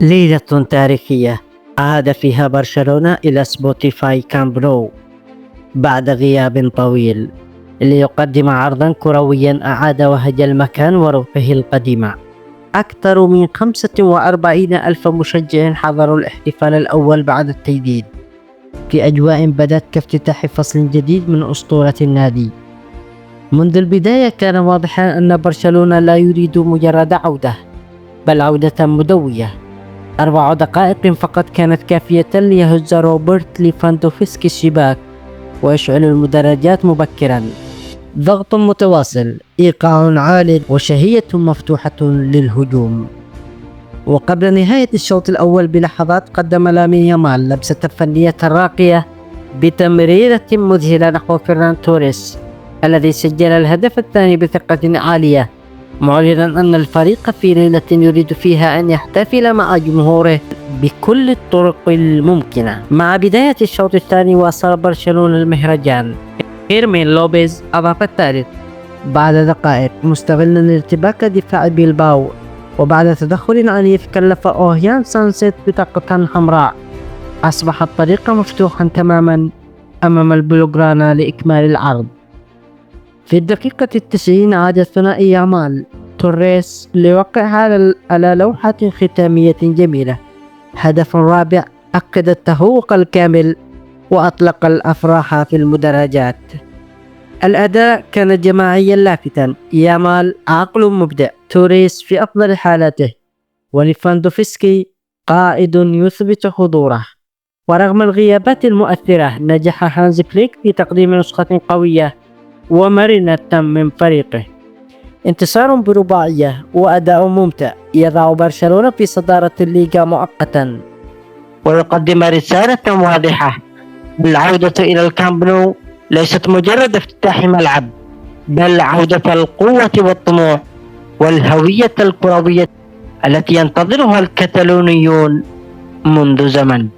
ليلة تاريخية عاد فيها برشلونة إلى سبوتيفاي كامب نو بعد غياب طويل ليقدم عرضا كرويا أعاد وهج المكان وروحه القديمة. أكثر من 45 ألف مشجع حضروا الاحتفال الأول بعد التجديد في أجواء بدت كافتتاح فصل جديد من أسطورة النادي. منذ البداية كان واضحا أن برشلونة لا يريد مجرد عودة، بل عودة مدوية. 4 دقائق فقط كانت كافية ليهز روبرت ليفاندوفسكي الشباك ويشعل المدرجات مبكرا. ضغط متواصل، إيقاع عال، وشهية مفتوحة للهجوم. وقبل نهاية الشوط الأول بلحظات قدم لامين يامال لمسة فنية راقية بتمريرة مذهلة نحو فيران توريس الذي سجل الهدف الثاني بثقة عالية، معلنا أن الفريق في ليلة يريد فيها أن يحتفل مع جمهوره بكل الطرق الممكنة. مع بداية الشوط الثاني واصل برشلونة المهرجان. فيرمين لوبيز أضاف الثالث بعد دقائق مستغلا ارتباك دفاع بيلباو، وبعد تدخل عنيف كلف أوهيان سانسيت بطاقة حمراء. أصبح الطريق مفتوحا تماما أمام البلوغرانا لإكمال العرض. في الدقيقة 90 عاد الثنائي يامال توريس ليوقع على لوحة ختامية جميلة، هدف رابع أكد التفوق الكامل وأطلق الأفراح في المدرجات. الأداء كان جماعيا لافتا، يامال عقل مبدع، توريس في أفضل حالاته، وليفاندوفسكي قائد يثبت حضوره. ورغم الغيابات المؤثرة نجح هانز فليك في تقديم نسخة قوية ومرنة من فريقه. انتصار برباعية وأداء ممتع يضع برشلونة في صدارة الليغا مؤقتا، ويقدم رسالة واضحة: العودة إلى الكامب نو ليست مجرد افتتاح ملعب، بل عودة القوة والطموح والهوية الكروية التي ينتظرها الكتالونيون منذ زمن.